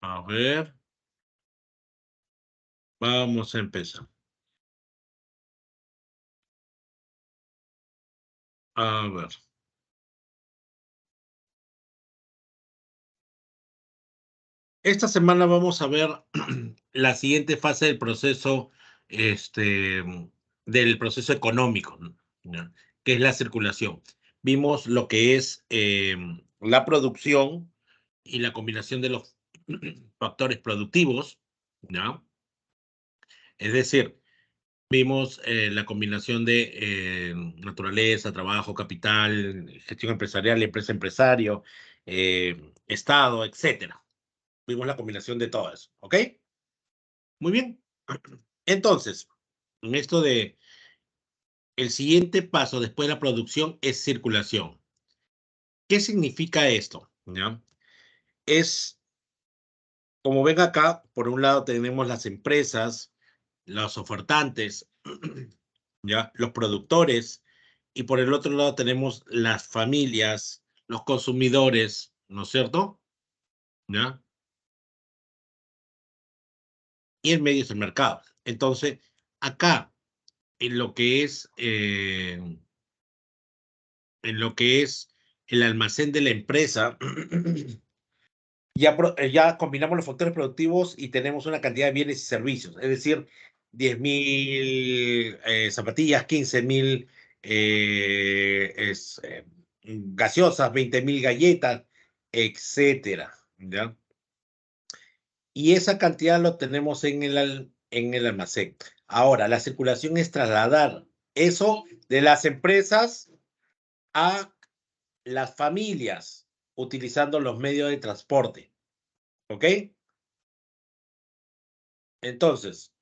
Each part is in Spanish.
A ver, vamos a empezar. A ver. Esta semana vamos a ver la siguiente fase del proceso, este, del proceso económico, ¿no? ¿Ya? Que es la circulación. Vimos lo que es la producción y la combinación de los factores productivos, ¿ya? Es decir, vimos la combinación de naturaleza, trabajo, capital, gestión empresarial, empresa-empresario, Estado, etcétera. Vimos la combinación de todo eso, ¿ok? Muy bien. Entonces, en esto de el siguiente paso después de la producción es circulación. ¿Qué significa esto? ¿Ya? Es, como ven acá, por un lado tenemos las empresas, los ofertantes, ¿ya? Los productores, y por el otro lado tenemos las familias, los consumidores, ¿no es cierto? ¿Ya? Y en medio es el mercado. Entonces, acá, en lo que es el almacén de la empresa, ya combinamos los factores productivos y tenemos una cantidad de bienes y servicios, es decir, 10.000 zapatillas, 15.000 gaseosas, 20.000 galletas, etcétera, ¿ya? Y esa cantidad lo tenemos en el almacén. Ahora, la circulación es trasladar eso de las empresas a las familias utilizando los medios de transporte, ¿ok? Entonces,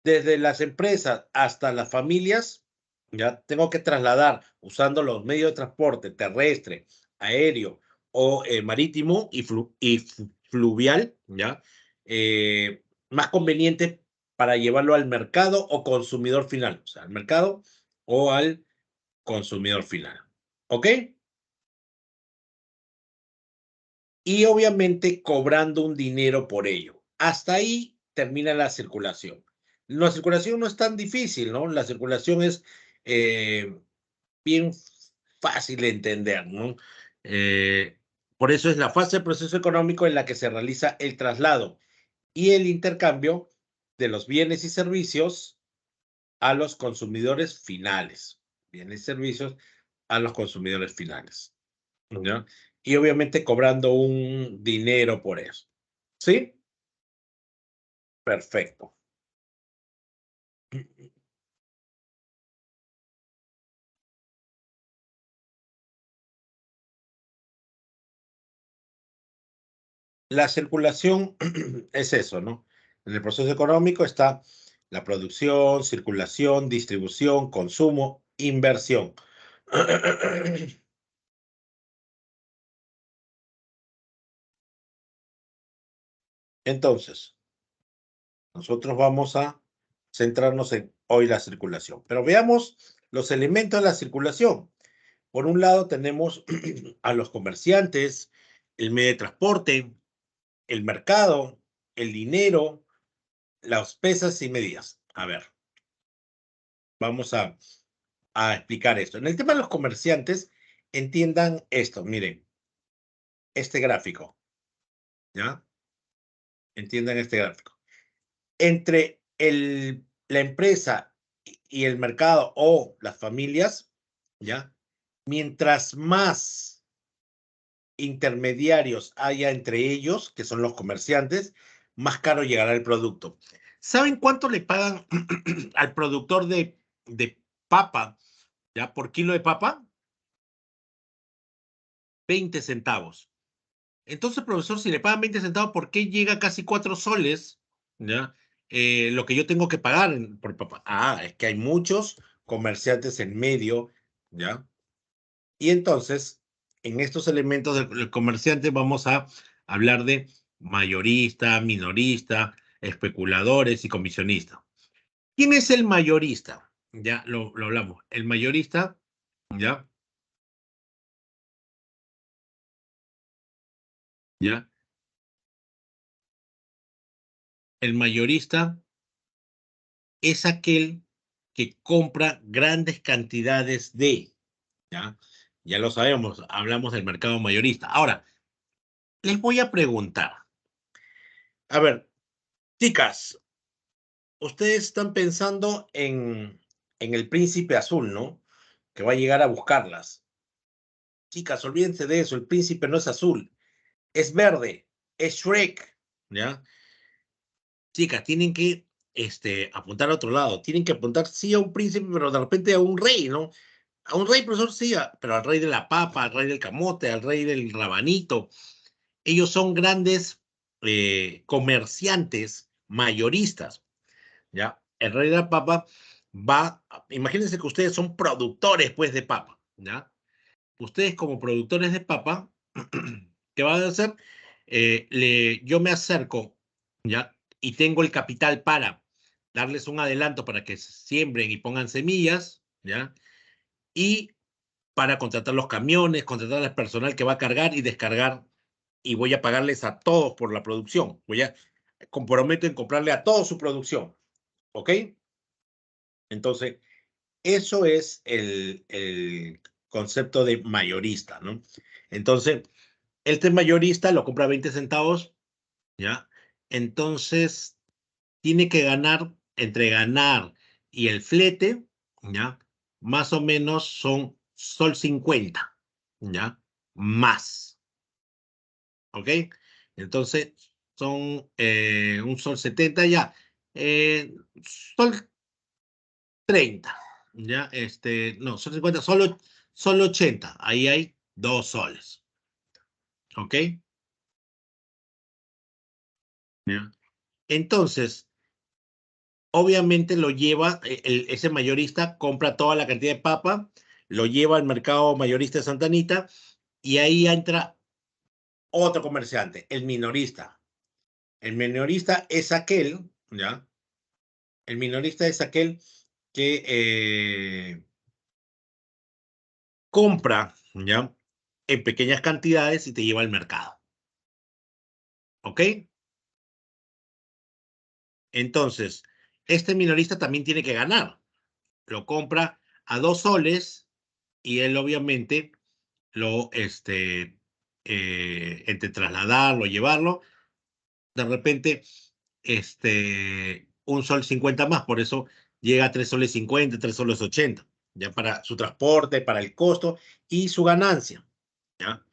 desde las empresas hasta las familias, ya tengo que trasladar usando los medios de transporte terrestre, aéreo o marítimo y fluvial, ¿ya? Más conveniente para llevarlo al mercado o consumidor final, o sea, al mercado o al consumidor final, ¿ok? Y obviamente cobrando un dinero por ello. Hasta ahí termina la circulación. La circulación no es tan difícil, ¿no? La circulación es bien fácil de entender, ¿no? Eh, por eso es la fase del proceso económico en la que se realiza el traslado y el intercambio de los bienes y servicios a los consumidores finales. Bienes y servicios a los consumidores finales. ¿Ya? Y obviamente cobrando un dinero por eso. ¿Sí? Perfecto. La circulación es eso, ¿no? En el proceso económico está la producción, circulación, distribución, consumo, inversión. Entonces, nosotros vamos a centrarnos en hoy la circulación, pero veamos los elementos de la circulación. Por un lado tenemos a los comerciantes, el medio de transporte, el mercado, el dinero, las pesas y medidas. A ver, vamos a explicar esto. En el tema de los comerciantes, entiendan esto, miren, este gráfico, ¿ya? Entiendan este gráfico. Entre la empresa y el mercado o las familias, ¿ya? Mientras más intermediarios haya entre ellos, que son los comerciantes, más caro llegará el producto. ¿Saben cuánto le pagan al productor de papa, ya por kilo de papa? 20 centavos. Entonces, profesor, si le pagan 20 centavos, ¿por qué llega a casi 4 soles? ¿Ya? Lo que yo tengo que pagar por papa. Ah, es que hay muchos comerciantes en medio, ¿ya? Y entonces, en estos elementos del comerciante vamos a hablar de mayorista, minorista, especuladores y comisionista. ¿Quién es el mayorista? Ya lo hablamos. El mayorista, ¿ya? ¿Ya? El mayorista es aquel que compra grandes cantidades de, ¿ya? Ya lo sabemos, hablamos del mercado mayorista. Ahora, les voy a preguntar, a ver, chicas, ustedes están pensando en el príncipe azul, ¿no? Que va a llegar a buscarlas. Chicas, olvídense de eso, el príncipe no es azul, es verde, es Shrek, ¿ya? Chicas, tienen que apuntar a otro lado, tienen que apuntar sí a un príncipe, pero de repente a un rey, ¿no? A un rey, profesor, sí, pero al rey de la papa, al rey del camote, al rey del rabanito. Ellos son grandes comerciantes mayoristas, ¿ya? El rey de la papa imagínense que ustedes son productores, pues, de papa, ¿ya? Ustedes como productores de papa, ¿qué van a hacer? Yo me acerco, ¿ya? Y tengo el capital para darles un adelanto para que siembren y pongan semillas, ¿ya? Y para contratar los camiones, contratar al personal que va a cargar y descargar, y voy a pagarles a todos por la producción. Comprometo en comprarle a todos su producción, ¿ok? Entonces, eso es el concepto de mayorista, ¿no? Entonces, este mayorista lo compra a 20 centavos, ¿ya? Entonces, tiene que ganar, entre ganar y el flete, ¿ya? Más o menos son sol 50, ¿ya? Más, ¿ok? Entonces, son un sol 70 ya. Sol 30, ¿ya? No, sol 50, solo 80. Ahí hay 2 soles, ¿ok? ¿Ya? Entonces, obviamente lo lleva, ese mayorista compra toda la cantidad de papa, lo lleva al mercado mayorista de Santa Anita y ahí entra otro comerciante, el minorista. El minorista es aquel, ¿ya? El minorista es aquel que compra, ¿ya? En pequeñas cantidades y te lleva al mercado, ¿ok? Entonces, este minorista también tiene que ganar. Lo compra a 2 soles y él obviamente entre trasladarlo, llevarlo, de repente, un sol 50 más, por eso llega a 3 soles 50, 3 soles 80, ya para su transporte, para el costo y su ganancia, ¿ya?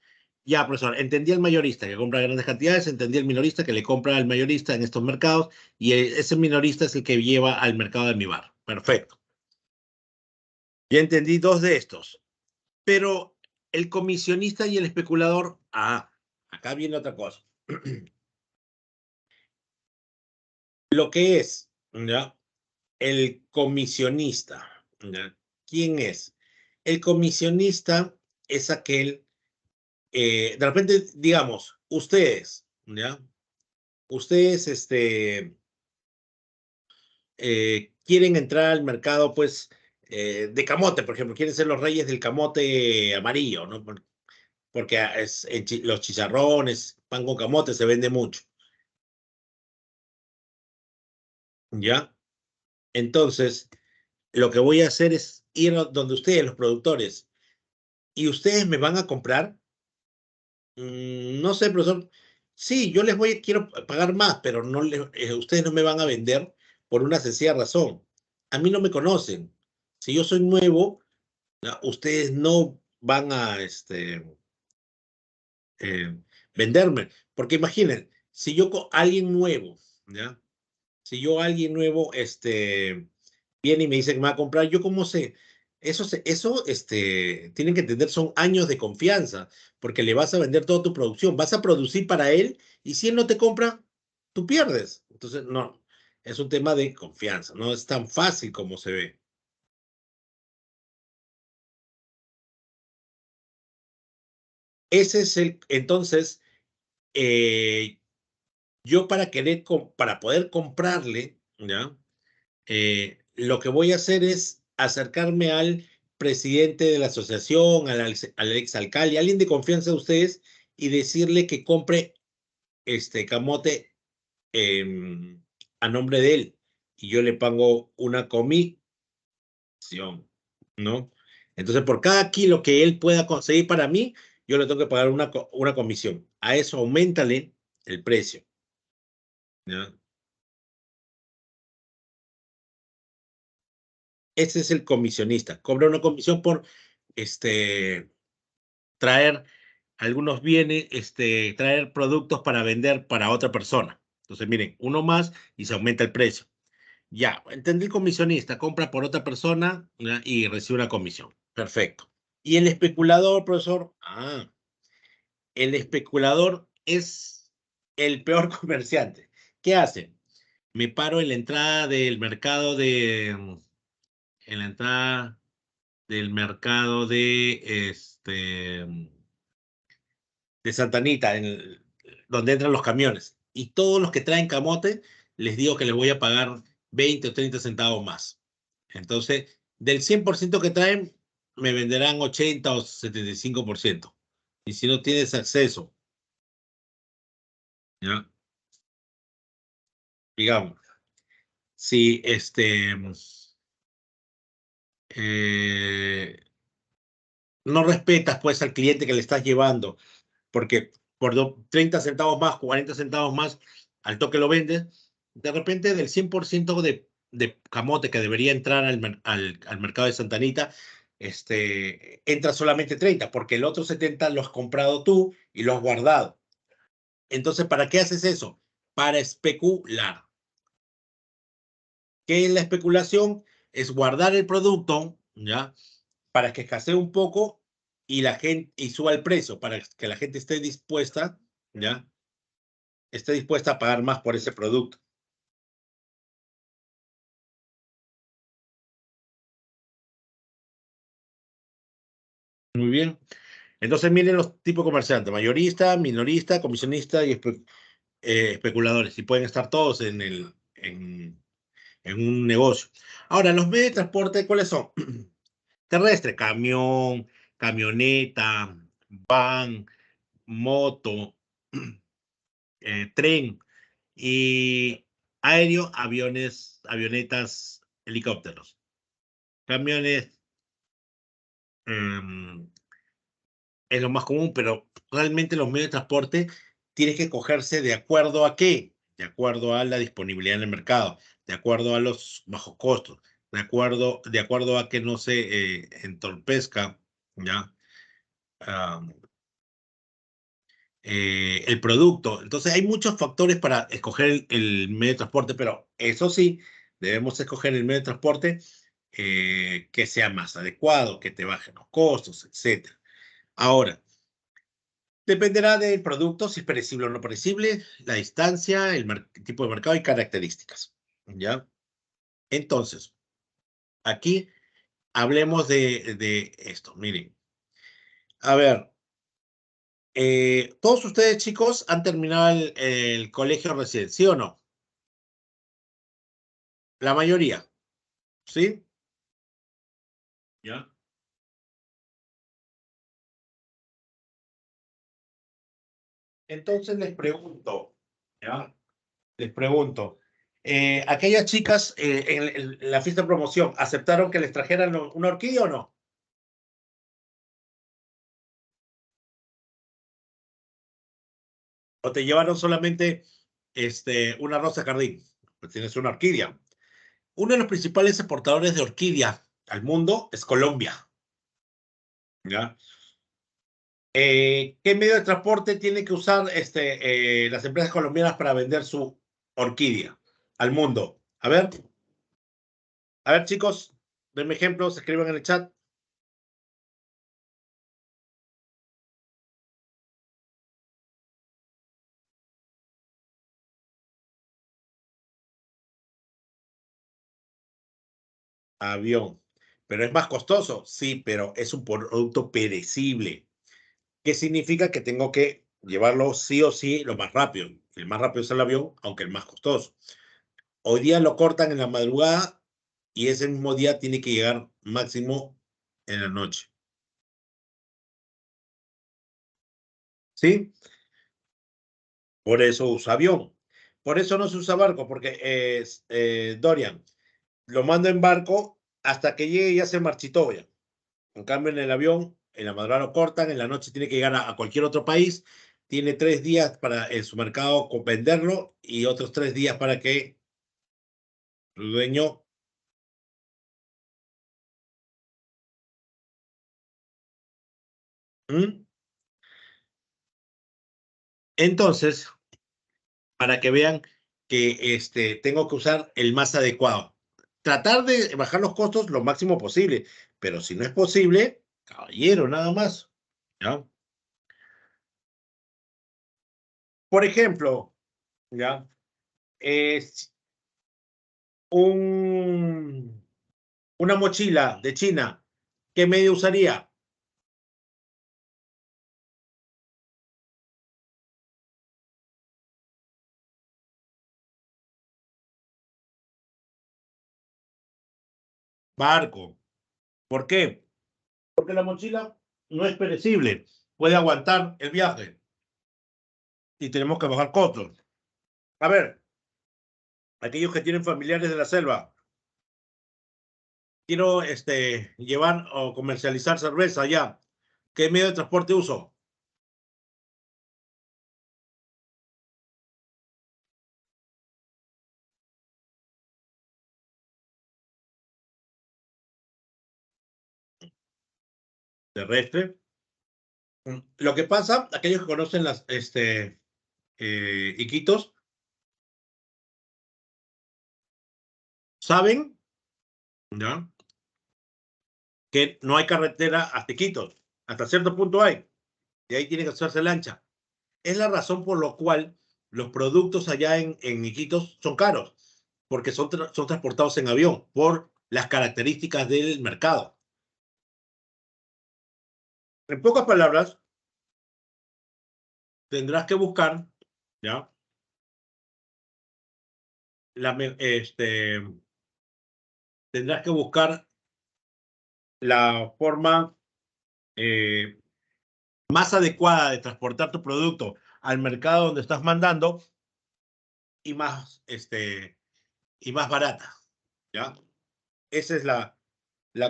Ya, profesor, entendí el mayorista que compra grandes cantidades, entendí el minorista que le compra al mayorista en estos mercados y ese minorista es el que lleva al mercado de mi bar. Perfecto. Ya entendí dos de estos. Pero el comisionista y el especulador, acá viene otra cosa. Lo que es, ¿ya? El comisionista, ¿ya? ¿Quién es? El comisionista es aquel, de repente, digamos, ustedes, ¿ya? Ustedes, quieren entrar al mercado, pues, de camote, por ejemplo, quieren ser los reyes del camote amarillo, ¿no? Porque los chicharrones, pan con camote se vende mucho, ¿ya? Entonces, lo que voy a hacer es ir donde ustedes, los productores, y ustedes me van a comprar. No sé, profesor. Sí, quiero pagar más, pero ustedes no me van a vender por una sencilla razón. A mí no me conocen. Si yo soy nuevo, ustedes no van a eh, venderme. Porque imaginen, si yo con alguien nuevo, ¿ya? Si yo alguien nuevo, viene y me dice que me va a comprar, yo cómo sé. Tienen que entender, son años de confianza, porque le vas a vender toda tu producción, vas a producir para él, y si él no te compra, tú pierdes. Entonces, no, es un tema de confianza, no es tan fácil como se ve. Entonces, eh, yo para poder comprarle, ¿ya? Lo que voy a hacer es acercarme al presidente de la asociación, al exalcalde, alguien de confianza de ustedes, y decirle que compre este camote a nombre de él y yo le pago una comisión, ¿no? Entonces, por cada kilo que él pueda conseguir para mí, yo le tengo que pagar una comisión. A eso aumentale el precio, ¿ya? Ese es el comisionista. Cobra una comisión por traer algunos bienes, traer productos para vender para otra persona. Entonces, miren, uno más y se aumenta el precio. Ya, entendí el comisionista, compra por otra persona, ¿ya? Y recibe una comisión. Perfecto. Y el especulador, profesor, el especulador es el peor comerciante. ¿Qué hace? Me paro en la entrada del mercado en la entrada del mercado de Santa Anita, donde entran los camiones. Y todos los que traen camote, les digo que les voy a pagar 20 o 30 centavos más. Entonces, del 100% que traen, me venderán 80 o 75%. Y si no tienes acceso, ¿ya? Digamos, si eh, no respetas pues al cliente que le estás llevando, porque por 30 centavos más, 40 centavos más, al toque lo vendes, de repente del 100% de camote que debería entrar al mercado de Santa Anita, entra solamente 30, porque el otro 70 lo has comprado tú y lo has guardado. Entonces, ¿para qué haces eso? Para especular. ¿Qué es la especulación? Es guardar el producto, ¿ya? Para que escasee un poco y la gente y suba el precio, para que la gente esté dispuesta, ¿ya? Esté dispuesta a pagar más por ese producto. Muy bien. Entonces miren los tipos de comerciantes: mayorista, minorista, comisionista y especuladores. Y pueden estar todos en un negocio. Ahora, los medios de transporte, ¿cuáles son? Terrestre, camión, camioneta, van, moto, tren, y aéreo, aviones, avionetas, helicópteros. Camiones, em, es lo más común, pero realmente los medios de transporte tienen que cogerse de acuerdo a qué, de acuerdo a la disponibilidad en el mercado, de acuerdo a los bajos costos, de acuerdo a que no se entorpezca, ¿ya? Ah, el producto. Entonces hay muchos factores para escoger el medio de transporte, pero eso sí, debemos escoger el medio de transporte que sea más adecuado, que te baje los costos, etcétera. Ahora, dependerá del producto, si es perecible o no perecible, la distancia, el tipo de mercado y características, ¿ya? Entonces, aquí hablemos de esto. Miren, a ver, todos ustedes, chicos, han terminado el colegio recién, ¿sí o no? La mayoría, ¿sí? ¿Ya? Entonces les pregunto, ¿ya? Les pregunto, aquellas chicas en la fiesta de promoción, ¿aceptaron que les trajeran una orquídea o no? ¿O te llevaron solamente una rosa de jardín? Pues tienes una orquídea. Uno de los principales exportadores de orquídea al mundo es Colombia, ¿ya? ¿Qué medio de transporte tiene que usar las empresas colombianas para vender su orquídea al mundo? A ver, chicos, denme ejemplos, escriban en el chat. Avión. ¿Pero es más costoso? Sí, pero es un producto perecible. ¿Qué significa? Que tengo que llevarlo sí o sí lo más rápido. El más rápido es el avión, aunque el más costoso. Hoy día lo cortan en la madrugada y ese mismo día tiene que llegar máximo en la noche. ¿Sí? Por eso usa avión. Por eso no se usa barco, porque Dorian, lo mando en barco hasta que llegue y ya se marchitó ya. En cambio, en el avión, en la madrugada lo cortan, en la noche tiene que llegar a cualquier otro país, tiene 3 días para en su mercado venderlo y otros 3 días para que el dueño... ¿Mm? Entonces, para que vean que tengo que usar el más adecuado. Tratar de bajar los costos lo máximo posible, pero si no es posible, caballero, nada más. ¿Ya? Por ejemplo, ¿ya? Es un, una mochila de China, ¿qué medio usaría? Barco. ¿Por qué? Porque la mochila no es perecible, puede aguantar el viaje y tenemos que bajar costos. A ver, aquellos que tienen familiares de la selva, quiero llevar o comercializar cerveza allá. ¿Qué medio de transporte uso? Terrestre. Lo que pasa, aquellos que conocen las Iquitos, saben, ¿ya? Que no hay carretera hasta Iquitos. Hasta cierto punto hay. Y ahí tiene que hacerse lancha. Es la razón por la cual los productos allá en Iquitos son caros, porque son transportados en avión por las características del mercado. En pocas palabras, tendrás que buscar, ¿ya? La, tendrás que buscar la forma eh, más adecuada de transportar tu producto al mercado donde estás mandando y y más barata, ¿ya? Esa es la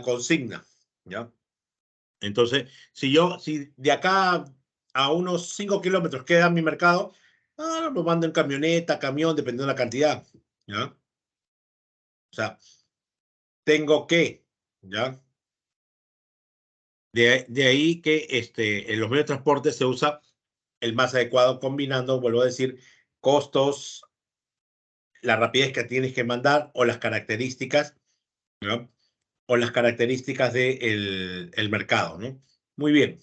consigna, ¿ya? Entonces, si de acá a unos 5 kilómetros queda mi mercado, lo mando en camioneta, camión, dependiendo de la cantidad, ¿ya? O sea, tengo que, ¿ya? De ahí que en los medios de transporte se usa el más adecuado combinando, vuelvo a decir, costos, la rapidez que tienes que mandar o las características, ¿no? O las características del el mercado, ¿no? Muy bien.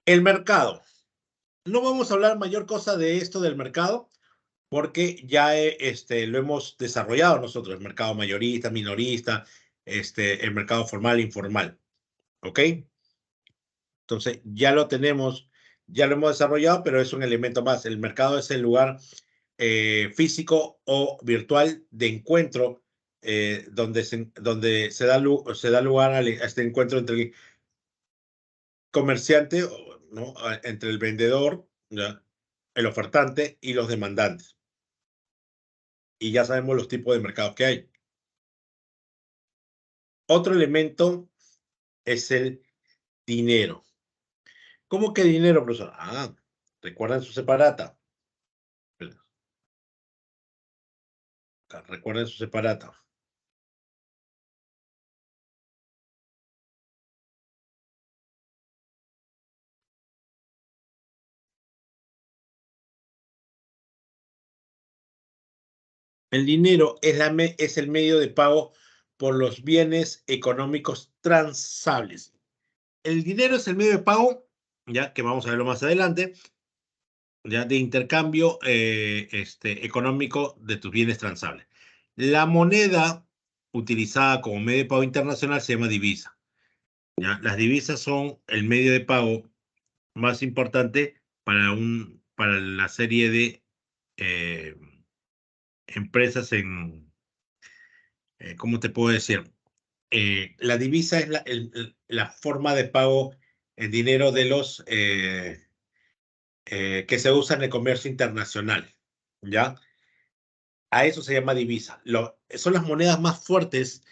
El mercado. No vamos a hablar mayor cosa de esto del mercado porque ya lo hemos desarrollado nosotros, el mercado mayorista, minorista, el mercado formal e informal, ¿ok? Entonces ya lo tenemos, ya lo hemos desarrollado, pero es un elemento más. El mercado es el lugar físico o virtual de encuentro donde se da lugar a este encuentro entre el comerciante, ¿no? Entre el vendedor, ¿ya? El ofertante y los demandantes. Y ya sabemos los tipos de mercados que hay. Otro elemento es el dinero. ¿Cómo que dinero, profesor? Recuerden su separata. Recuerden su separata. El dinero es el medio de pago por los bienes económicos transables. El dinero es el medio de pago, ya que vamos a verlo más adelante, ya de intercambio económico de tus bienes transables. La moneda utilizada como medio de pago internacional se llama divisa. ¿Ya? Las divisas son el medio de pago más importante para la serie de eh, empresas ¿cómo te puedo decir? La divisa es la forma de pago en dinero que se usa en el comercio internacional, ¿ya? A eso se llama divisa. Son las monedas más fuertes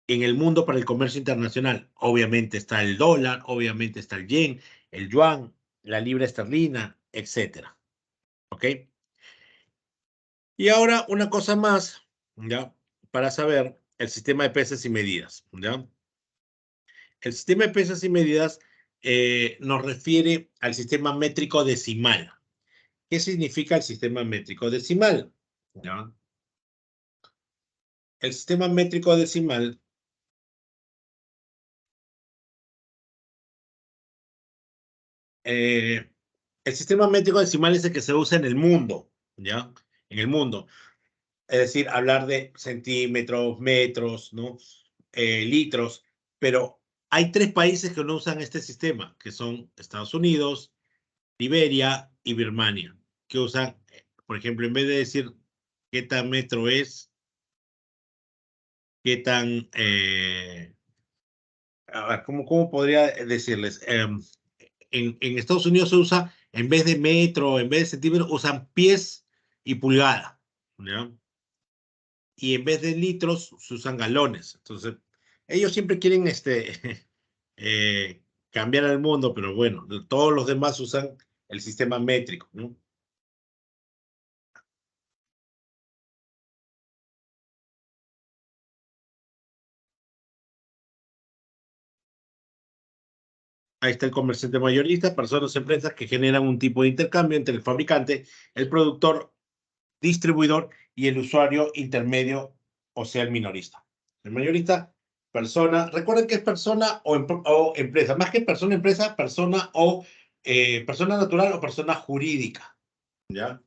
en el mundo para el comercio internacional. Obviamente está el dólar, obviamente está el yen, el yuan, la libra esterlina, etcétera. ¿Ok? Y ahora una cosa más, ¿ya? Para saber el sistema de pesas y medidas, ¿ya? El sistema de pesas y medidas nos refiere al sistema métrico decimal. ¿Qué significa el sistema métrico decimal? ¿Ya? El sistema métrico decimal eh, el sistema métrico decimal es el que se usa en el mundo, ¿ya? En el mundo. Es decir, hablar de centímetros, metros, ¿no? Litros, pero hay tres países que no usan este sistema, que son Estados Unidos, Liberia y Birmania, que usan, por ejemplo, en vez de decir qué tan metro es, qué tan, ¿cómo podría decirles? En Estados Unidos se usa, en vez de metro, en vez de centímetro, usan pies y pulgada, ¿ya? Y en vez de litros se usan galones. Entonces, ellos siempre quieren cambiar al mundo, pero bueno, todos los demás usan el sistema métrico, ¿no? Ahí está el comerciante mayorista, personas o empresas que generan un tipo de intercambio entre el fabricante, el productor, distribuidor y el usuario intermedio, o sea, el minorista. El mayorista, persona, recuerden que es persona o empresa, más que persona, empresa, persona o persona natural o persona jurídica, ¿ya?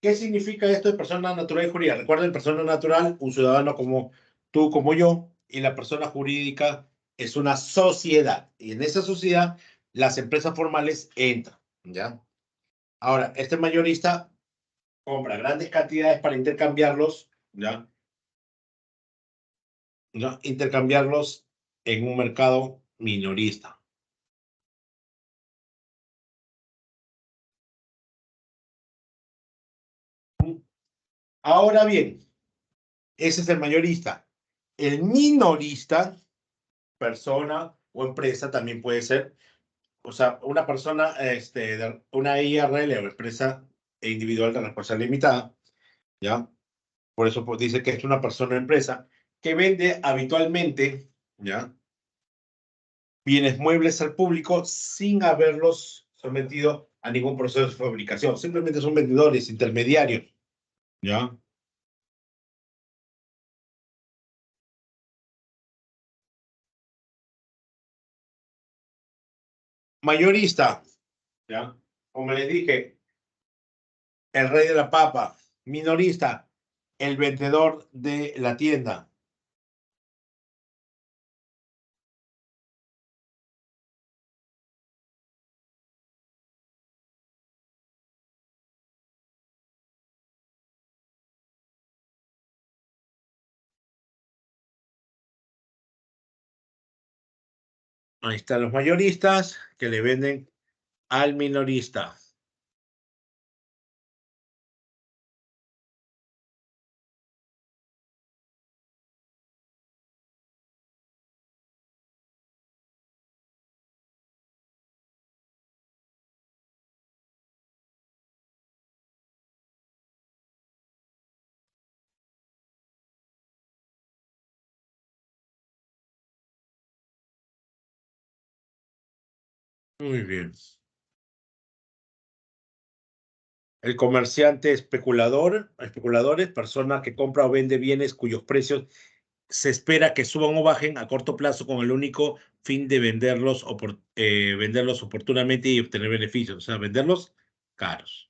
¿Qué significa esto de persona natural y jurídica? Recuerden, persona natural, un ciudadano como tú, como yo, y la persona jurídica es una sociedad. Y en esa sociedad, las empresas formales entran, ¿ya? Ahora, este mayorista compra grandes cantidades para intercambiarlos, ¿ya? ¿Ya? Intercambiarlos en un mercado minorista. Ahora bien, ese es el mayorista. El minorista, persona o empresa, también puede ser, o sea, una persona, una IRL o empresa individual de responsabilidad limitada, ¿ya? Por eso pues, dice que es una persona o empresa que vende habitualmente, ¿ya? Bienes muebles al público sin haberlos sometido a ningún proceso de fabricación. Simplemente son vendedores intermediarios, ¿ya? Mayorista, ¿ya? Como les dije, el rey de la papa. Minorista, el vendedor de la tienda. Ahí están los mayoristas que le venden al minorista. Muy bien. El comerciante especulador, especuladores, persona que compra o vende bienes cuyos precios se espera que suban o bajen a corto plazo con el único fin de venderlos oportunamente y obtener beneficios, o sea, venderlos caros.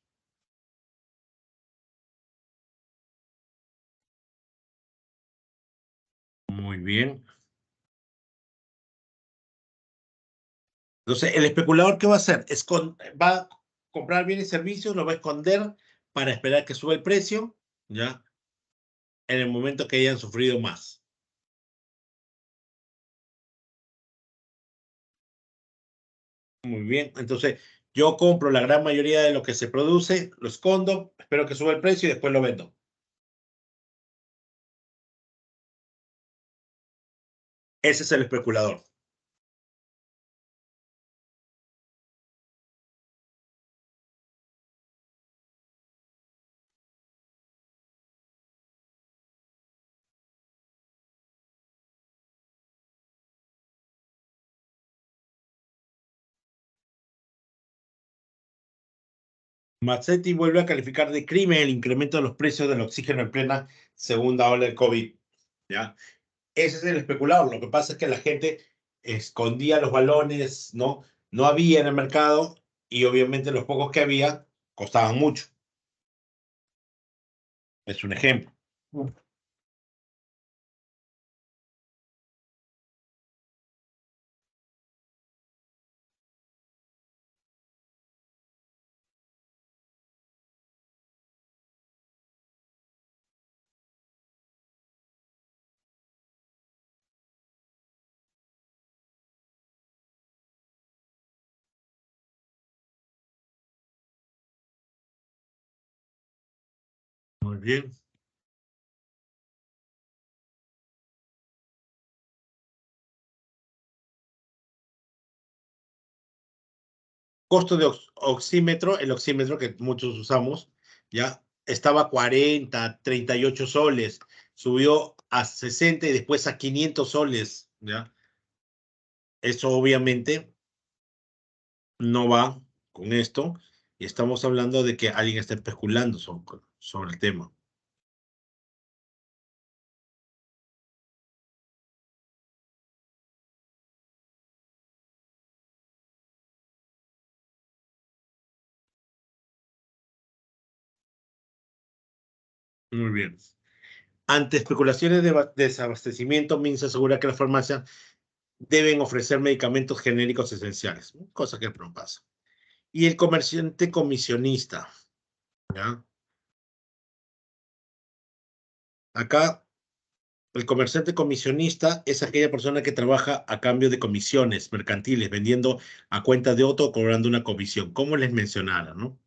Muy bien. Entonces, el especulador, ¿qué va a hacer? Va a comprar bienes y servicios, lo va a esconder para esperar que suba el precio, ¿ya? En el momento que hayan sufrido más. Muy bien. Entonces, Yo compro la gran mayoría de lo que se produce, lo escondo, espero que suba el precio y después lo vendo. Ese es el especulador. Mazzetti vuelve a calificar de crimen el incremento de los precios del oxígeno en plena segunda ola del COVID. ¿Ya? Ese es el especulador. Lo que pasa es que la gente escondía los balones, ¿no? No había en el mercado y obviamente los pocos que había costaban mucho. Es un ejemplo. Muy bien. Costo de oxímetro, el oxímetro que muchos usamos, ya estaba a 40, 38 soles, subió a 60 y después a 500 soles, ¿ya? Eso obviamente no va con esto y estamos hablando de que alguien está especulando sobre el tema. Muy bien. Ante especulaciones de desabastecimiento, Minsa asegura que las farmacias deben ofrecer medicamentos genéricos esenciales, cosa que no pasa. Y el comerciante comisionista, ¿ya? Acá, el comerciante comisionista es aquella persona que trabaja a cambio de comisiones mercantiles, vendiendo a cuenta de otro o cobrando una comisión, como les mencionaba, ¿no?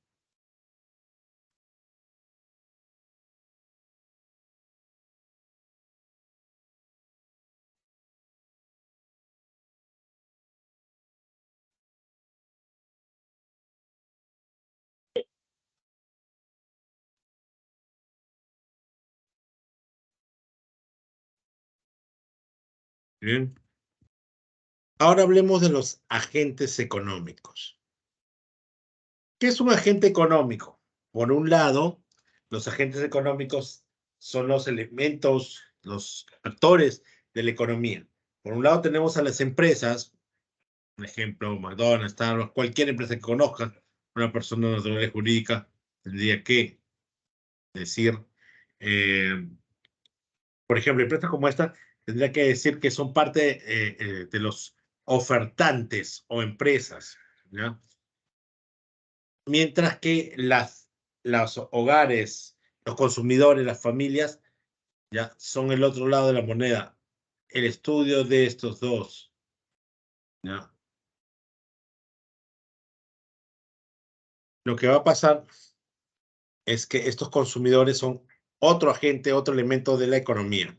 Bien. Ahora hablemos de los agentes económicos. ¿Qué es un agente económico? Por un lado, los agentes económicos son los elementos, los actores de la economía. Por un lado tenemos a las empresas, por ejemplo, McDonald's, Starbucks, cualquier empresa que conozcan, una persona natural y jurídica tendría que decir, eh, por ejemplo, empresas como esta tendría que decir que son parte de los ofertantes o empresas, ¿ya? Mientras que los hogares, los consumidores, las familias, ya son el otro lado de la moneda. El estudio de estos dos, ¿ya? Lo que va a pasar es que estos consumidores son otro agente, otro elemento de la economía.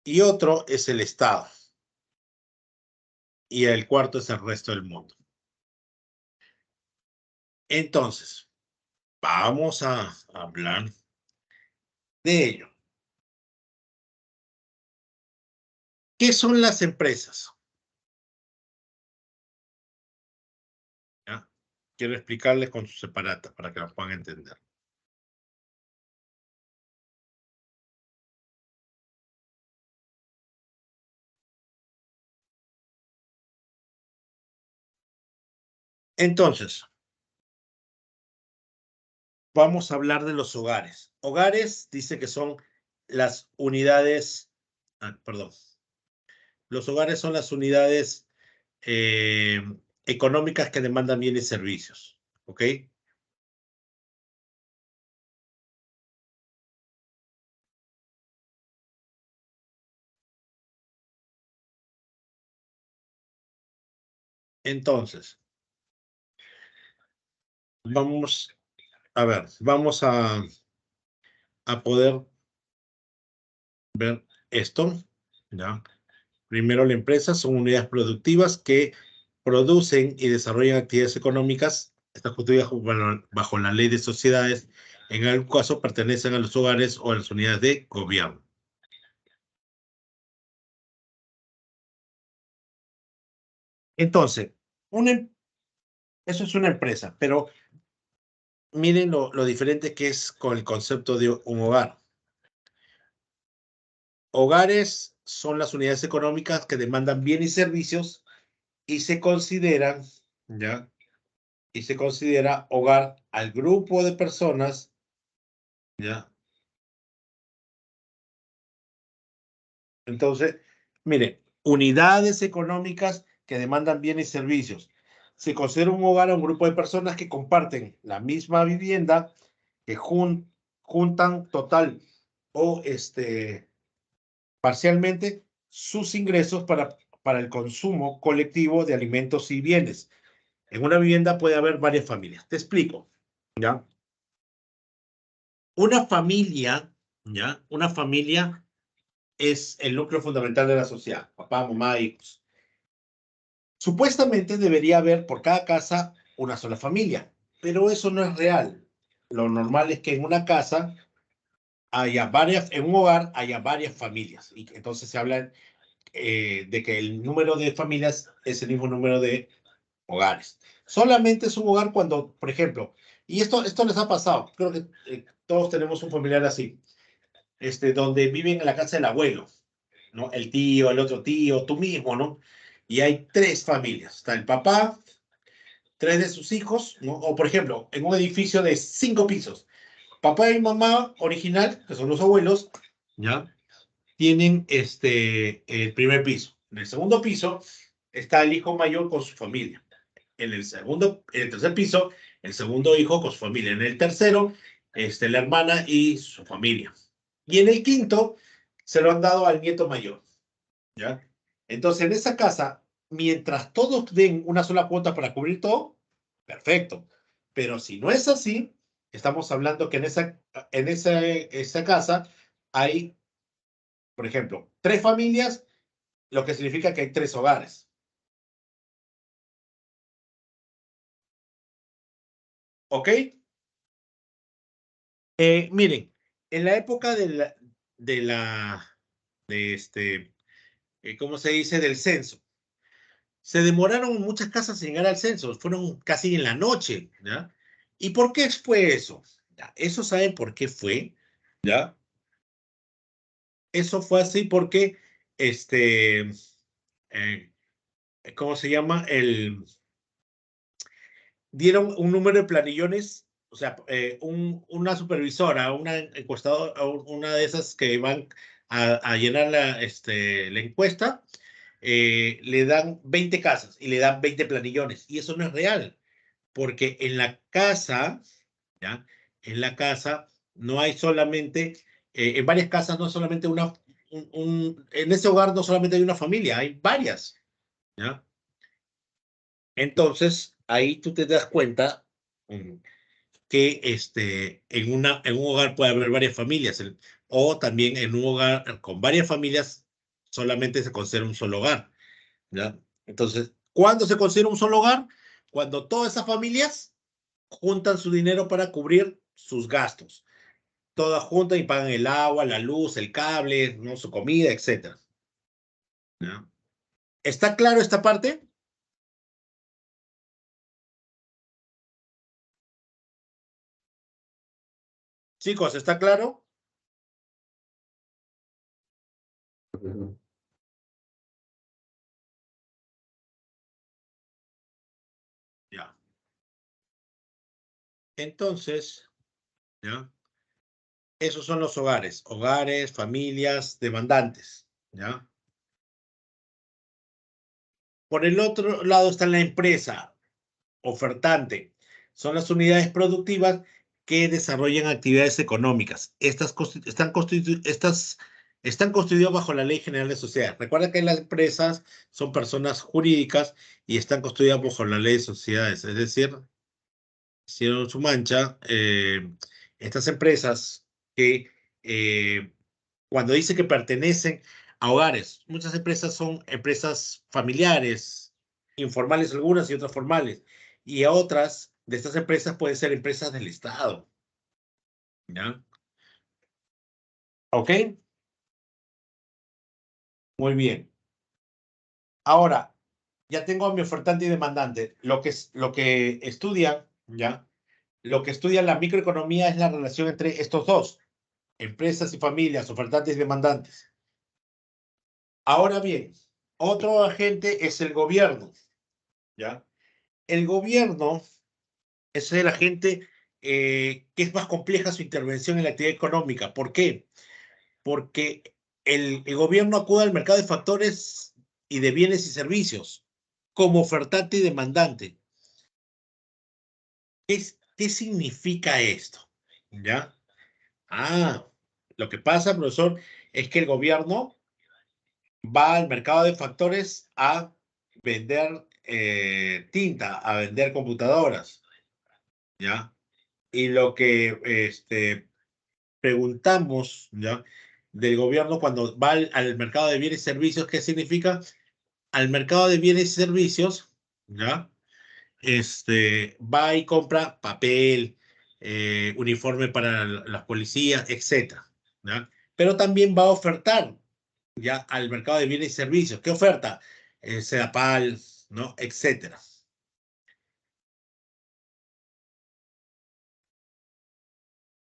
Y otro es el Estado. Y el cuarto es el resto del mundo. Entonces, vamos a hablar de ello. ¿Qué son las empresas? ¿Ya? Quiero explicarles con su separata para que lo puedan entender. Entonces, vamos a hablar de los hogares. Hogares dice que son las unidades, perdón, los hogares son las unidades eh, económicas que demandan bienes y servicios, ¿ok? Entonces, Vamos a ver, vamos a poder ver esto, ¿ya? Primero, la empresa son unidades productivas que producen y desarrollan actividades económicas. Están constituidas bajo la ley de sociedades. En algún caso pertenecen a los hogares o a las unidades de gobierno. Entonces, eso es una empresa, pero miren lo diferente que es con el concepto de un hogar. Hogares son las unidades económicas que demandan bienes y servicios y se consideran, ¿ya? Y se considera hogar al grupo de personas, ¿ya? Entonces, mire, unidades económicas que demandan bienes y servicios. Se considera un hogar a un grupo de personas que comparten la misma vivienda, que juntan total o parcialmente sus ingresos para el consumo colectivo de alimentos y bienes. En una vivienda puede haber varias familias. Te explico, ¿ya? Una familia, ¿ya? Una familia es el núcleo fundamental de la sociedad, papá, mamá, hijos. Supuestamente debería haber por cada casa una sola familia, pero eso no es real. Lo normal es que en una casa haya varias, en un hogar haya varias familias, y entonces se habla de que el número de familias es el mismo número de hogares. Solamente es un hogar cuando, por ejemplo, y esto les ha pasado, creo que todos tenemos un familiar así, donde viven en la casa del abuelo, ¿no? El tío, el otro tío, tú mismo, ¿no? Y hay tres familias. Está el papá, tres de sus hijos, ¿no? O por ejemplo, en un edificio de 5 pisos, papá y mamá original, que son los abuelos, ¿ya? Tienen el primer piso. En el segundo piso está el hijo mayor con su familia. En el tercer piso, el segundo hijo con su familia. En el tercero, la hermana y su familia. Y en el quinto, se lo han dado al nieto mayor, ¿ya? Entonces, en esa casa, mientras todos den una sola cuota para cubrir todo, perfecto. Pero si no es así, estamos hablando que esa casa hay, por ejemplo, tres familias, lo que significa que hay tres hogares. ¿Ok? Miren, en la época de la, de ¿cómo se dice? Del censo. Se demoraron muchas casas en llegar al censo, fueron casi en la noche, ¿ya? ¿Y por qué fue eso? ¿Ya? ¿Eso saben por qué fue? ¿Ya? Eso fue así porque, eh, ¿cómo se llama? Dieron un número de planillones, o sea, una supervisora, una encuestadora, una de esas que van a llenar la encuesta, le dan 20 casas y le dan 20 planillones. Y eso no es real, porque en la casa, ¿ya? En la casa no hay solamente, en varias casas no solamente en ese hogar no solamente hay una familia, hay varias, ¿ya? Entonces, ahí tú te das cuenta mm, que en un hogar puede haber varias familias, o también en un hogar con varias familias solamente se considera un solo hogar, ¿ya? Entonces, ¿cuándo se considera un solo hogar? Cuando todas esas familias juntan su dinero para cubrir sus gastos. Todas juntan y pagan el agua, la luz, el cable, ¿no? Su comida, etcétera, ¿ya? ¿Está claro esta parte? Chicos, ¿está claro? Ya. Entonces, ¿ya? Esos son los hogares, hogares, familias, demandantes, ¿ya? Por el otro lado está la empresa, ofertante. Son las unidades productivas que desarrollan actividades económicas. Están constituidas bajo la Ley General de Sociedades. Recuerda que las empresas son personas jurídicas y están constituidas bajo la Ley de Sociedades, es decir, hicieron su mancha. Estas empresas que cuando dice que pertenecen a hogares, muchas empresas son empresas familiares, informales algunas y otras formales. Y a otras de estas empresas pueden ser empresas del Estado. ¿Ya? ¿Ok? Muy bien. Ahora, ya tengo a mi ofertante y demandante. Lo que estudian, ¿ya? Lo que estudia la microeconomía es la relación entre estos dos, empresas y familias, ofertantes y demandantes. Ahora bien, otro agente es el gobierno, ¿ya? El gobierno es el agente que es más compleja su intervención en la actividad económica. ¿Por qué? Porque el gobierno acude al mercado de factores y de bienes y servicios como ofertante y demandante. ¿Qué significa esto? ¿Ya? Ah, lo que pasa, profesor, es que el gobierno va al mercado de factores a vender tinta, a vender computadoras, ¿ya? Y lo que preguntamos, ¿ya? Del gobierno cuando va al mercado de bienes y servicios, ¿qué significa? Al mercado de bienes y servicios, ¿ya? Va y compra papel, uniforme para las policías, etcétera, ¿ya? Pero también va a ofertar ya al mercado de bienes y servicios. ¿Qué oferta? Sedapal, ¿no? Etcétera.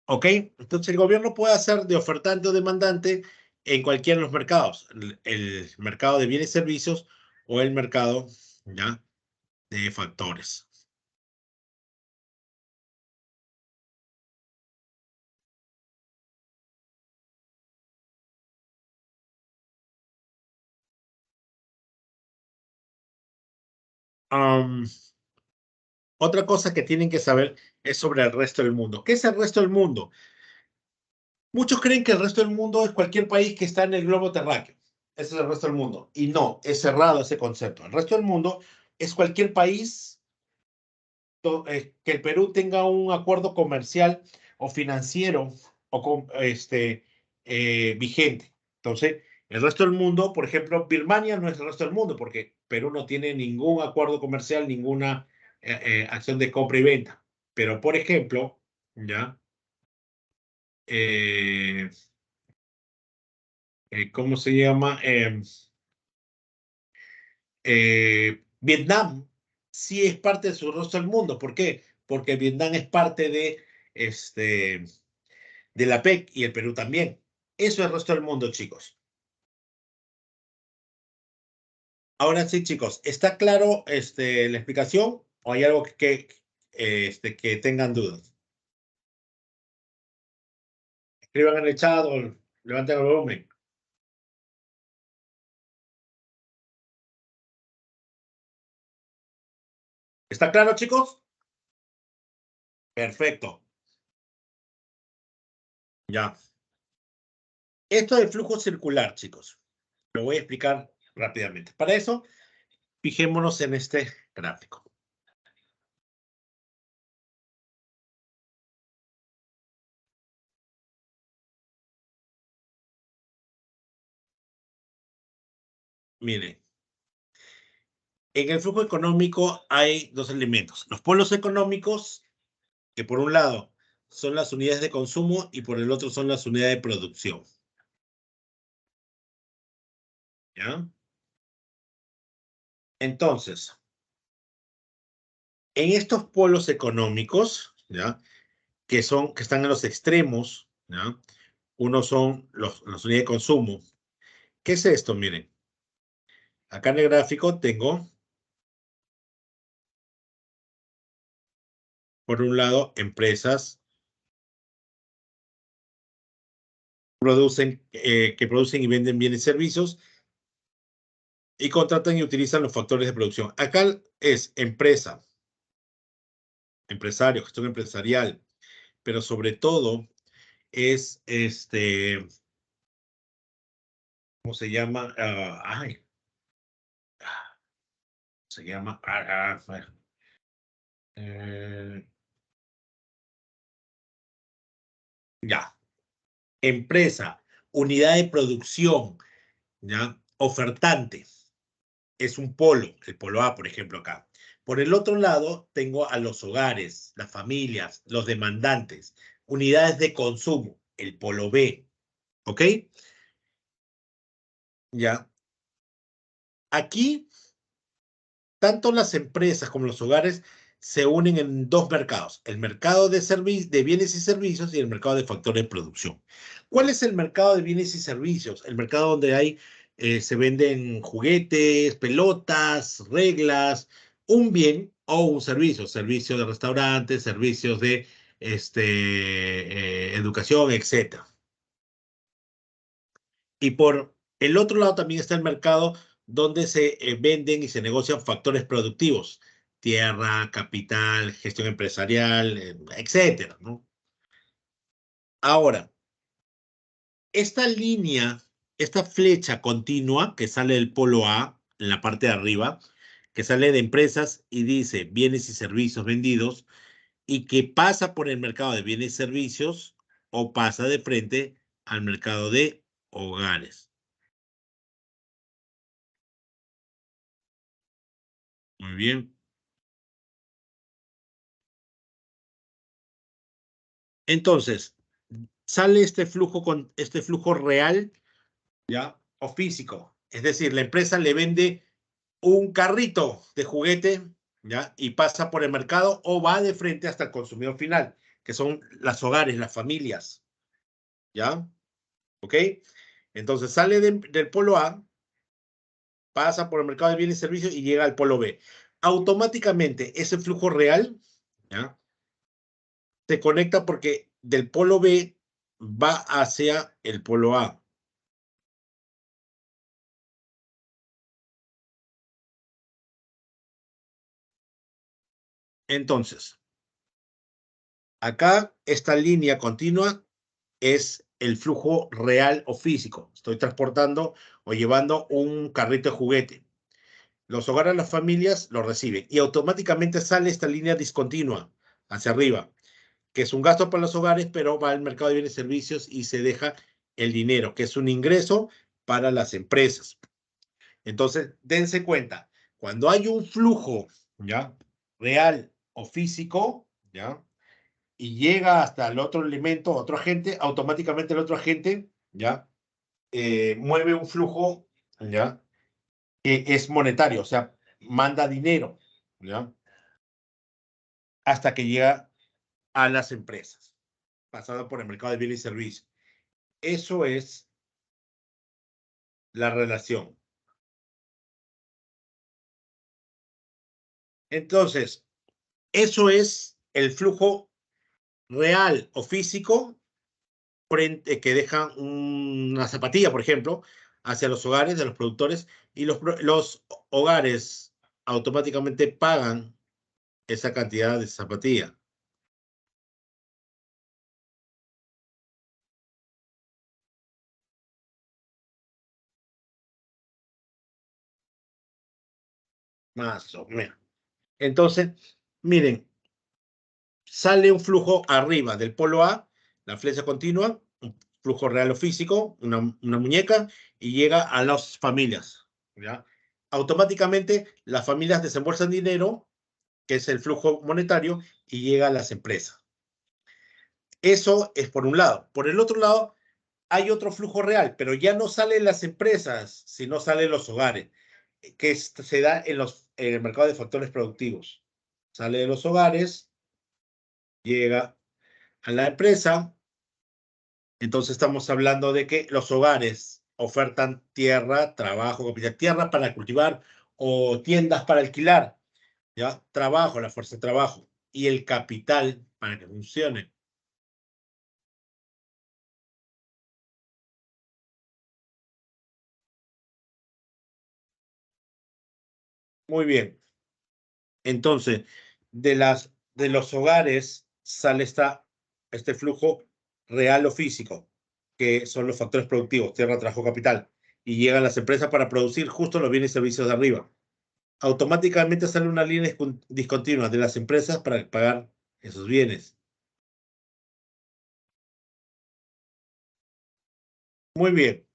¿Ok? Entonces el gobierno puede hacer de ofertante o demandante en cualquiera de los mercados. El mercado de bienes y servicios o el mercado, ¿ya? De factores. Um, Otra cosa que tienen que saber es sobre el resto del mundo. ¿Qué es el resto del mundo? Muchos creen que el resto del mundo es cualquier país que está en el globo terráqueo. Ese es el resto del mundo. Y no, es cerrado ese concepto. El resto del mundo es cualquier país que el Perú tenga un acuerdo comercial o financiero o vigente. Entonces, el resto del mundo, por ejemplo, Birmania no es el resto del mundo porque Perú no tiene ningún acuerdo comercial, ninguna acción de compra y venta. Pero, por ejemplo, ya, eh, ¿cómo se llama? Vietnam sí es parte de su resto del mundo. ¿Por qué? Porque Vietnam es parte este, de la PEC y el Perú también. Eso es el resto del mundo, chicos. Ahora sí, chicos, ¿está claro la explicación o hay algo que tengan dudas? Escriban en el chat o levanten el volumen. ¿Está claro, chicos? Perfecto. Ya. Esto es flujo circular, chicos. Lo voy a explicar rápidamente. Para eso, fijémonos en este gráfico. Miren, en el flujo económico hay dos elementos. Los polos económicos, que por un lado son las unidades de consumo y por el otro son las unidades de producción. ¿Ya? Entonces, en estos polos económicos, ¿ya? Que están en los extremos, ¿ya? Uno son las unidades de consumo. ¿Qué es esto? Miren, acá en el gráfico tengo, por un lado, empresas que producen y venden bienes y servicios y contratan y utilizan los factores de producción. Acá es empresa, empresario, gestión empresarial, pero sobre todo es ¿cómo se llama? Se llama, bueno, eh, Ya. Empresa, unidad de producción, ¿ya? Ofertante, es un polo, el polo A, por ejemplo, acá. Por el otro lado, tengo a los hogares, las familias, los demandantes, unidades de consumo, el polo B, ¿ok? Ya. Aquí, tanto las empresas como los hogares se unen en dos mercados, el mercado de bienes y servicios y el mercado de factores de producción. ¿Cuál es el mercado de bienes y servicios? El mercado donde se venden juguetes, pelotas, reglas, un bien o un servicio, servicios de restaurantes, servicios de educación, etcétera. Y por el otro lado también está el mercado donde se venden y se negocian factores productivos, tierra, capital, gestión empresarial, etcétera, ¿no? Ahora, esta línea, esta flecha continua que sale del polo A en la parte de arriba, que sale de empresas y dice bienes y servicios vendidos y que pasa por el mercado de bienes y servicios o pasa de frente al mercado de hogares. Muy bien. Entonces, sale este flujo real, ¿ya? O físico. Es decir, la empresa le vende un carrito de juguete, ¿ya? Y pasa por el mercado o va de frente hasta el consumidor final, que son los hogares, las familias, ¿ya? ¿Ok? Entonces sale del polo A, pasa por el mercado de bienes y servicios y llega al polo B. Automáticamente ese flujo real, ¿ya? Se conecta porque del polo B va hacia el polo A. Entonces, acá esta línea continua es el flujo real o físico. Estoy transportando o llevando un carrito de juguete. Los hogares, las familias lo reciben y automáticamente sale esta línea discontinua hacia arriba, que es un gasto para los hogares, pero va al mercado de bienes y servicios y se deja el dinero, que es un ingreso para las empresas. Entonces, dense cuenta, cuando hay un flujo, ¿ya? Real o físico, ¿ya? Y llega hasta el otro elemento, otro agente, automáticamente el otro agente, ¿ya? Mueve un flujo, ¿ya? Que es monetario, o sea, manda dinero, ¿ya? Hasta que llega a las empresas, pasando por el mercado de bienes y servicios. Eso es la relación. Entonces, eso es el flujo real o físico que deja una zapatilla, por ejemplo, hacia los hogares de los productores y los hogares automáticamente pagan esa cantidad de zapatilla. Más o menos. Entonces, miren, sale un flujo arriba del polo A, la flecha continua, un flujo real o físico, una muñeca, y llega a las familias, ¿ya? Automáticamente las familias desembolsan dinero, que es el flujo monetario, y llega a las empresas. Eso es por un lado. Por el otro lado, hay otro flujo real, pero ya no salen las empresas, sino salen los hogares, que se da en el mercado de factores productivos. Sale de los hogares, llega a la empresa. Entonces estamos hablando de que los hogares ofertan tierra, trabajo, capital, tierra para cultivar o tiendas para alquilar, ¿ya? Trabajo, la fuerza de trabajo y el capital para que funcione. Muy bien. Entonces, de los hogares sale este flujo real o físico, que son los factores productivos, tierra, trabajo, capital, y llegan las empresas para producir justo los bienes y servicios de arriba. Automáticamente sale una línea discontinua de las empresas para pagar esos bienes. Muy bien.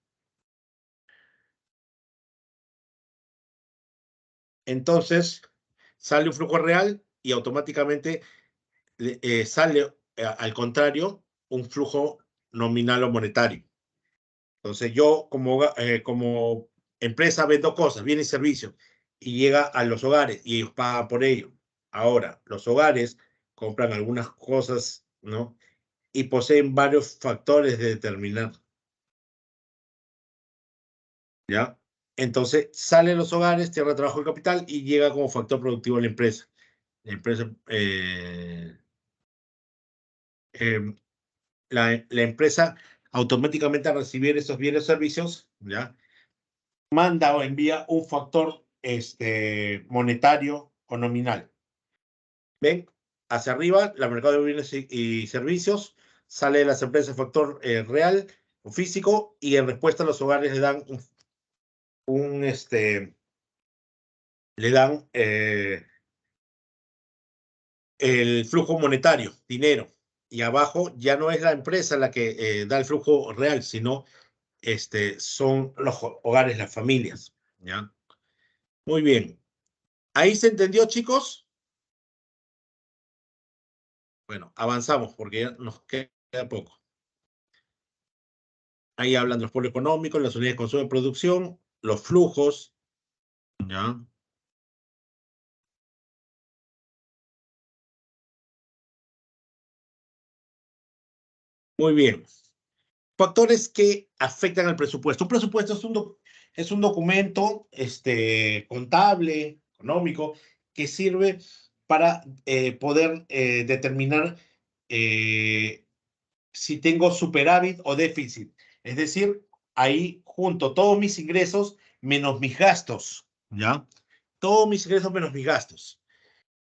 Entonces, sale un flujo real y automáticamente sale, al contrario, un flujo nominal o monetario. Entonces, yo como empresa vendo cosas, bienes y servicios, y llega a los hogares y ellos pagan por ello. Ahora, los hogares compran algunas cosas, ¿no? Y poseen varios factores de determinar, ¿ya? Entonces, salen los hogares, tierra de trabajo y capital y llega como factor productivo a la empresa. La empresa, em, la empresa automáticamente al recibir esos bienes o servicios, ¿ya? Manda o envía un factor monetario o nominal. ¿Ven? Hacia arriba, la mercado de bienes y servicios, sale de las empresas factor real o físico, y en respuesta a los hogares le dan un, le dan el flujo monetario, dinero. Y abajo ya no es la empresa la que da el flujo real, sino son los hogares, las familias. ¿Ya? Muy bien. ¿Ahí se entendió, chicos? Bueno, avanzamos porque ya nos queda poco. Ahí hablan de los polos económicos, las unidades de consumo y producción, los flujos. ¿Ya? Muy bien. Factores que afectan al presupuesto. Un presupuesto es un documento contable, económico, que sirve para poder determinar eh, si tengo superávit o déficit. Es decir, ahí junto todos mis ingresos menos mis gastos, ¿ya? Todos mis ingresos menos mis gastos.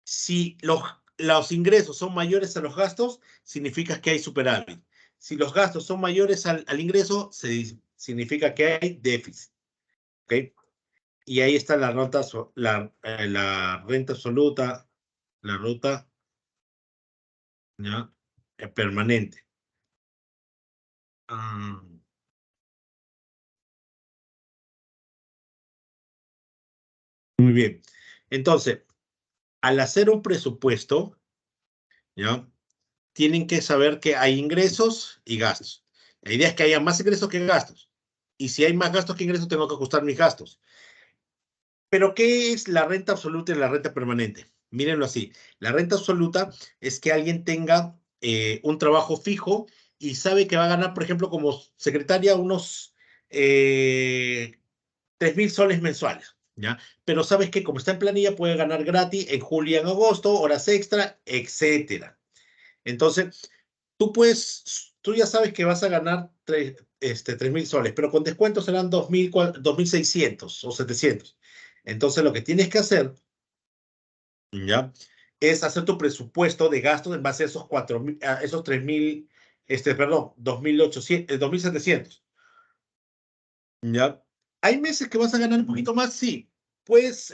Si los ingresos son mayores a los gastos, significa que hay superávit. Si los gastos son mayores al ingreso, significa que hay déficit. ¿Ok? Y ahí está la renta absoluta, la ruta, ¿ya? Permanente. Ah, muy bien. Entonces, al hacer un presupuesto, ¿ya? Tienen que saber que hay ingresos y gastos. La idea es que haya más ingresos que gastos. Y si hay más gastos que ingresos, tengo que ajustar mis gastos. Pero, ¿qué es la renta absoluta y la renta permanente? Mírenlo así. La renta absoluta es que alguien tenga un trabajo fijo y sabe que va a ganar, por ejemplo, como secretaria, unos 3.000 soles mensuales, ¿ya? Pero sabes que como está en planilla, puede ganar gratis en julio y en agosto, horas extra, etcétera. Entonces, tú ya sabes que vas a ganar 3.000 soles, pero con descuento serán 2.600 o 700. Entonces, lo que tienes que hacer, ¿ya? Es hacer tu presupuesto de gastos en base a esos 4.000, a esos 3.000, perdón, 2.800, 2.700, ¿ya? Hay meses que vas a ganar un poquito más, sí. Puedes,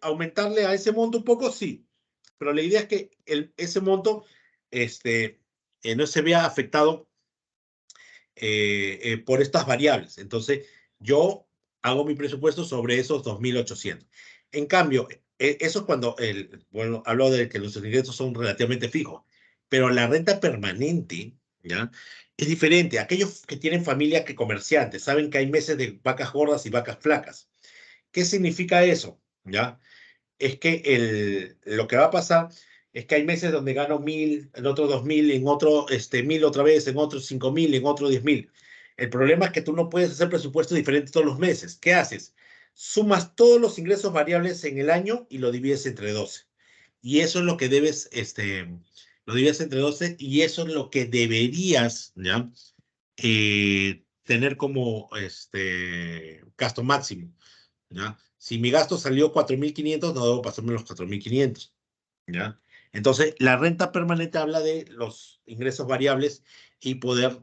aumentarle a ese monto un poco, sí. Pero la idea es que ese monto, no se vea afectado por estas variables. Entonces, yo hago mi presupuesto sobre esos 2.800. En cambio, eso es cuando, bueno, hablo de que los ingresos son relativamente fijos, pero la renta permanente, ¿ya? Es diferente. Aquellos que tienen familia que comerciantes saben que hay meses de vacas gordas y vacas flacas. ¿Qué significa eso? ¿Ya? Es que lo que va a pasar es que hay meses donde gano 1.000, en otros 2.000, en otro 1.000 otra vez, en otros 5.000, en otro 10.000. El problema es que tú no puedes hacer presupuestos diferentes todos los meses. ¿Qué haces? Sumas todos los ingresos variables en el año y lo divides entre 12. Y eso es lo que debes, lo divides entre 12 y eso es lo que deberías, ¿ya? Tener como gasto máximo. ¿Ya? Si mi gasto salió 4.500, no debo pasarme los 4.500. ¿Ya? Entonces, la renta permanente habla de los ingresos variables y poder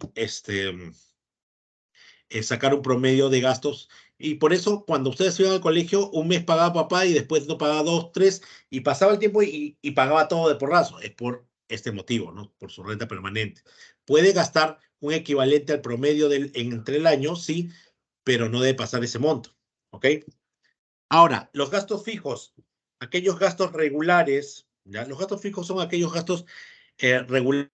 sacar un promedio de gastos. Y por eso, cuando ustedes iban al colegio, un mes pagaba papá y después no pagaba dos, tres, y pasaba el tiempo y pagaba todo de porrazo. Es por este motivo, ¿no? Por su renta permanente. Puede gastar un equivalente al promedio entre el año, sí, pero no debe pasar ese monto, ¿ok? Ahora, los gastos fijos, aquellos gastos regulares, ¿ya? Los gastos fijos son aquellos gastos regulares